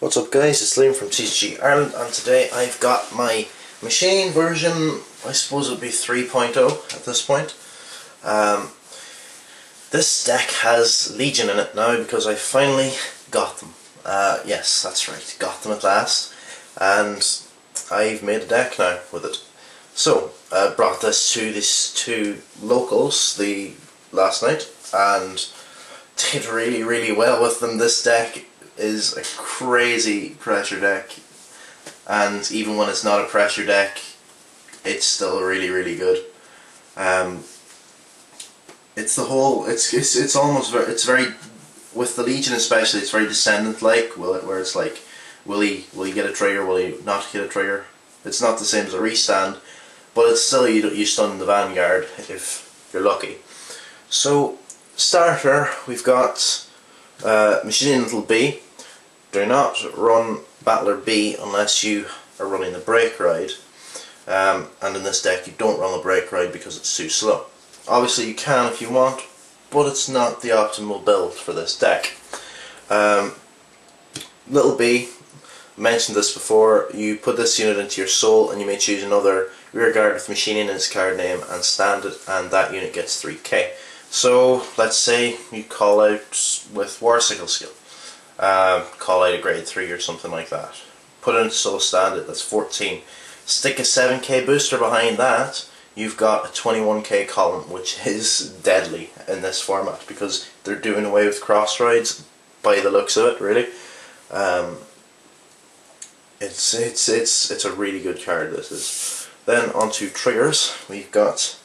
What's up guys, it's Liam from TCG Ireland, and today I've got my machine version, I suppose it would be 3.0 at this point. This deck has Legion in it now because I finally got them. Yes, that's right, got them at last, and I've made a deck now with it. So, I brought this to these two locals last night, and did really well with them. This deck is a crazy pressure deck, and even when it's not a pressure deck, it's still really good. It's very, with the Legion especially, it's very Descendant like, where it's like, will he get a trigger, will he not get a trigger? It's not the same as a restand, but it's still, you stun the Vanguard if you're lucky. So starter, we've got Machining Little B. Do not run Battler B unless you are running the Break Ride, and in this deck you don't run the Break Ride because it's too slow. Obviously you can if you want, but it's not the optimal build for this deck. Little B, mentioned this before, you put this unit into your soul and you may choose another rearguard with Machining in its card name and stand it, and that unit gets 3k. So let's say you call out with Warsickle skill. Call out a grade 3 or something like that. Put it into soul, stand it, that's 14. Stick a 7k booster behind that, you've got a 21k column, which is deadly in this format because they're doing away with cross rides by the looks of it, really. It's a really good card, this is. Then onto triggers, we've got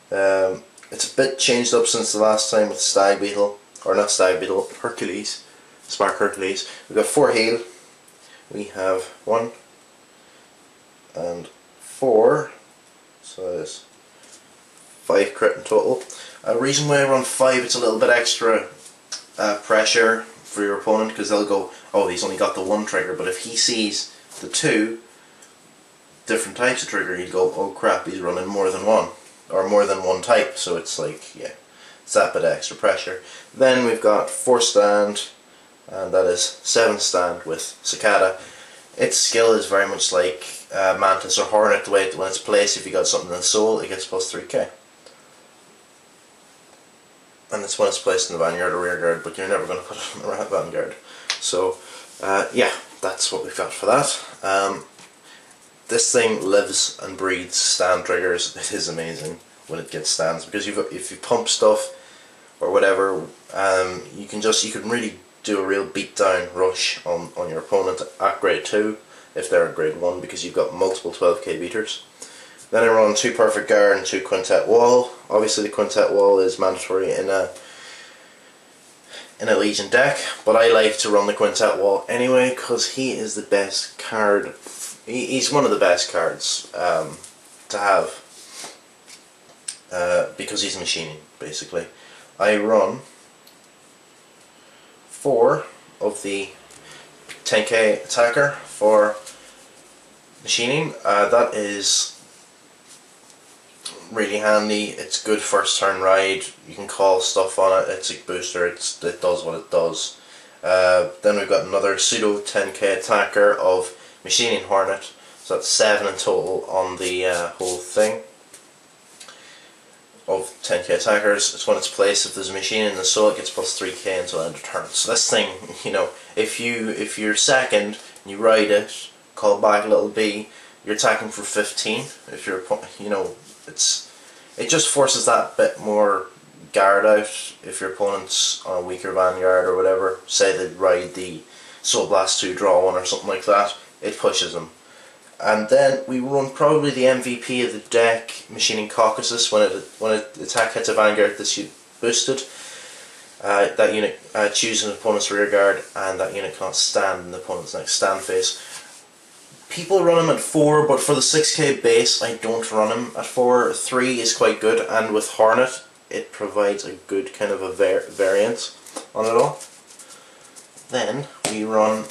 it's a bit changed up since the last time with Stag Beetle, or not Stag Beetle, Hercules, Spark Hercules. We've got 4 heal, we have 1 and 4, so there's 5 crit in total. A reason why I run 5, it's a little bit extra pressure for your opponent, because they'll go, oh, he's only got the 1 trigger, but if he sees the 2 different types of trigger, he'd go, oh crap, he's running more than 1. Or more than 1 type, so it's like, yeah, it's that bit of extra pressure. Then we've got 4 stand, and that is 7 stand with Cicada. Its skill is very much like Mantis or Hornet, the way when it's placed, if you got something in the soul, it gets plus 3k. And it's when it's placed in the Vanguard or Rearguard, but you're never going to put it in the Vanguard. So, yeah, that's what we've got for that. This thing lives and breathes stand triggers. It is amazing when it gets stands, because if you pump stuff or whatever, you can really do a real beatdown rush on your opponent at grade 2 if they're at grade 1, because you've got multiple 12k beaters. Then I run 2 Perfect Guard and 2 Quintet Wall. Obviously the Quintet Wall is mandatory in a Legion deck, but I like to run the Quintet Wall anyway because he is the best card. He's one of the best cards to have because he's machining, basically. I run 4 of the 10k attacker for machining. That is really handy. It's good first turn ride. You can call stuff on it. It's a booster. It does what it does. Then we've got another pseudo 10k attacker of Machining Hornet, so that's 7 in total on the whole thing of 10k attackers. It's when it's placed, if there's a machine in the soul, it gets plus 3k until end of turn. So this thing, you know, if you're second and you ride it, call back Little B, you're attacking for 15. If you're, you know, it just forces that bit more guard out if your opponent's on a weaker Vanguard or whatever. Say they ride the Soul Blast 2, draw 1 or something like that. It pushes them. And then we run probably the MVP of the deck, Machining Caucasus. When it attack hits a Vanguard, this unit boosted. That unit chooses an opponent's rear guard, and that unit can't stand in the opponent's next stand phase. People run him at 4, but for the 6k base, I don't run him at 4. 3 is quite good, and with Hornet, it provides a good kind of a variant on it all. Then we run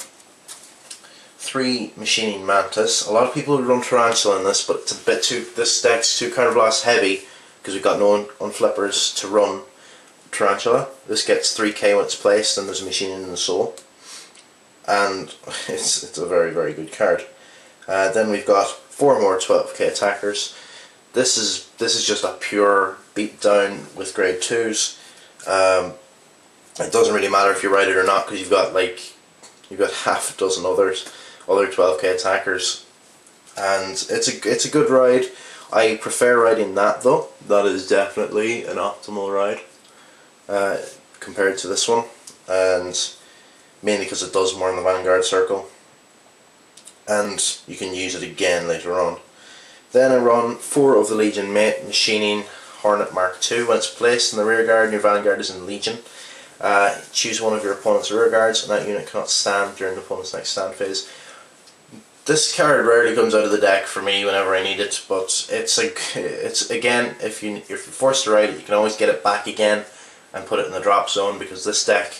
3 Machining Mantis. A lot of people run Tarantula in this, but it's a bit too, this deck's too counterblast heavy because we've got no unflippers to run Tarantula. This gets 3k when it's placed and there's a Machining in the soul. and it's a very good card. Then we've got 4 more 12k attackers. This is just a pure beatdown with grade 2s. It doesn't really matter if you ride it or not, because you've got half a dozen other 12k attackers, and it's a good ride. I prefer riding that though. That is definitely an optimal ride compared to this one, and mainly because it does more in the Vanguard circle, and you can use it again later on. Then I run 4 of the Legion Mate Machining Hornet Mark II. When it's placed in the rear guard and your Vanguard is in Legion, choose one of your opponent's rear guards, and that unit cannot stand during the opponent's next stand phase. This card rarely comes out of the deck for me whenever I need it, but it's again, if you're forced to ride it, you can always get it back again and put it in the drop zone, because this deck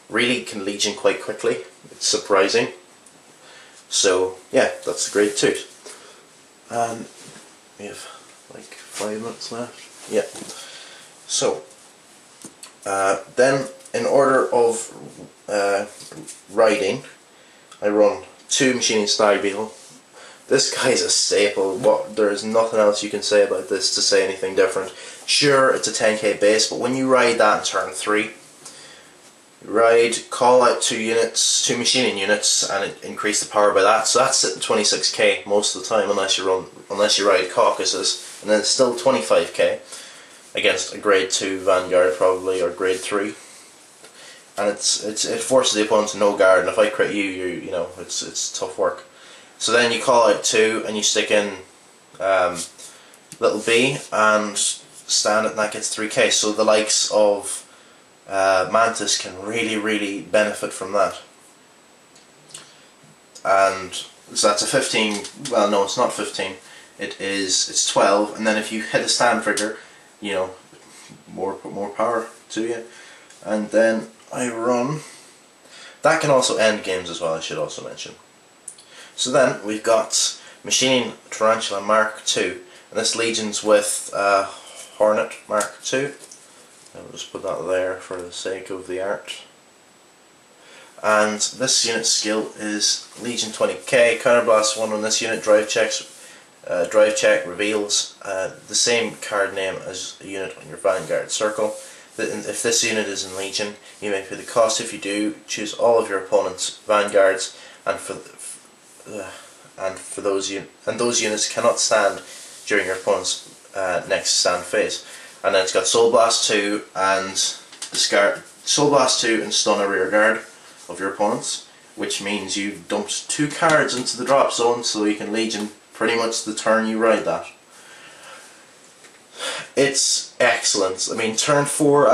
really can Legion quite quickly. It's surprising. So yeah, that's the grade 2. We have like 5 minutes left. Yeah. So then, in order of riding, I run 2 Machining Stag Beetle. This guy's a staple. There is nothing else you can say about this to say anything different. Sure, it's a 10k base, but when you ride that in turn 3, call out 2 machining units, and increase the power by that. So that's sitting 26k most of the time, unless you ride Caucasus, and then it's still 25k against a grade 2 Vanguard probably, or grade 3. And it forces the opponent to no guard, and if I crit you know, it's tough work. So then you call out 2 and you stick in little B and stand it, and that gets 3k. So the likes of Mantis can really benefit from that. And so that's a 15, well no, it's not 15, it's 12, and then if you hit a stand trigger, you know, more power to you. And then I run, that can also end games as well, I should also mention. So then we've got Machining Tarantula Mark II, and this Legions with Hornet Mark II. I'll just put that there for the sake of the art. And this unit's skill is Legion 20k, counterblast 1 on this unit, drive check reveals the same card name as a unit on your Vanguard circle. If this unit is in Legion, you may pay the cost. If you do, choose all of your opponent's Vanguards, and those units cannot stand during your opponent's next stand phase. And then it's got Soul Blast 2 and Soul Blast 2 and stun a rear guard of your opponents, which means you dumped 2 cards into the drop zone, so you can Legion pretty much the turn you ride that. It's excellent. I mean, turn 4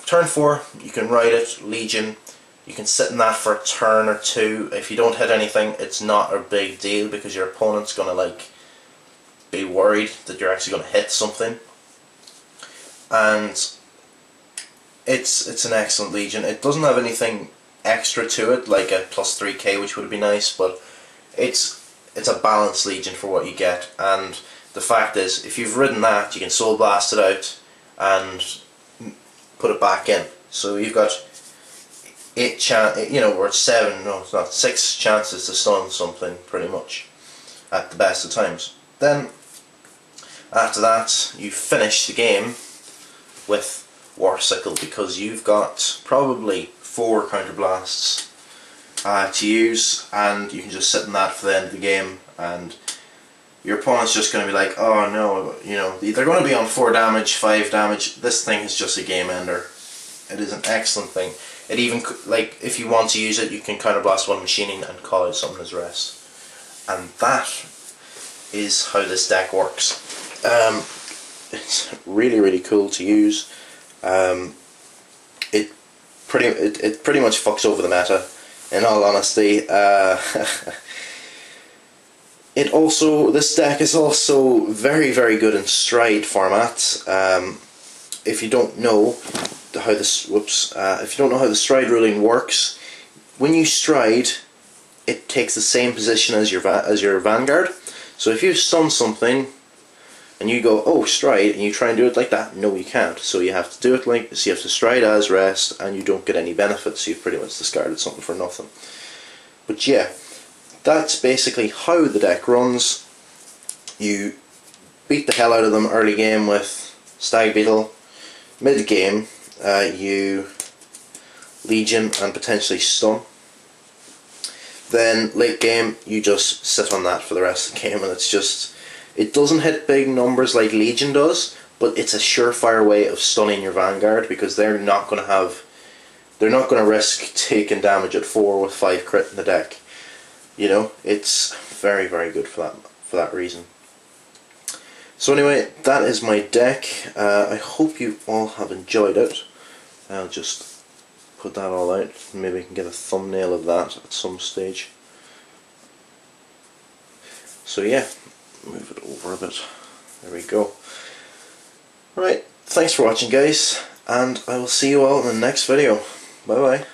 turn 4 you can ride it Legion. You can sit in that for a turn or 2. If you don't hit anything, it's not a big deal, because your opponent's gonna like be worried that you're actually going to hit something. And it's an excellent Legion. It doesn't have anything extra to it, like a plus 3k, which would be nice, but it's a balanced Legion for what you get. And the fact is, if you've ridden that, you can Soul Blast it out and put it back in. So you've got 6 chances to stun something, pretty much, at the best of times. Then after that, you finish the game with Warsickle, because you've got probably 4 counterblasts to use, and you can just sit in that for the end of the game, and your opponent's just going to be like, oh no, you know, they're going to be on 4 damage, 5 damage. This thing is just a game ender. It is an excellent thing. It even, like, if you want to use it, you can counterblast 1 machining and call out something as rest. And that is how this deck works. It's really cool to use. It pretty much fucks over the meta, in all honesty. This deck is also very good in stride format. If you don't know how the stride ruling works, when you stride, it takes the same position as your Vanguard. So if you stun something, and you go, oh, stride, and you try and do it like that. No, you can't. So you have to do it like this. You have to stride as rest, and you don't get any benefits. So you've pretty much discarded something for nothing. But yeah, that's basically how the deck runs. You beat the hell out of them early game with Stag Beetle. Mid game, you Legion and potentially stun. Then late game, you just sit on that for the rest of the game, and it's just, it doesn't hit big numbers like Legion does, but it's a surefire way of stunning your Vanguard, because they're not going to risk taking damage at 4 with 5 crit in the deck. You know, it's very, very good for that reason. So anyway, that is my deck. I hope you all have enjoyed it. I'll just put that all out. Maybe I can get a thumbnail of that at some stage. So yeah, move it over a bit. There we go. Right, thanks for watching, guys, and I will see you all in the next video. Bye bye.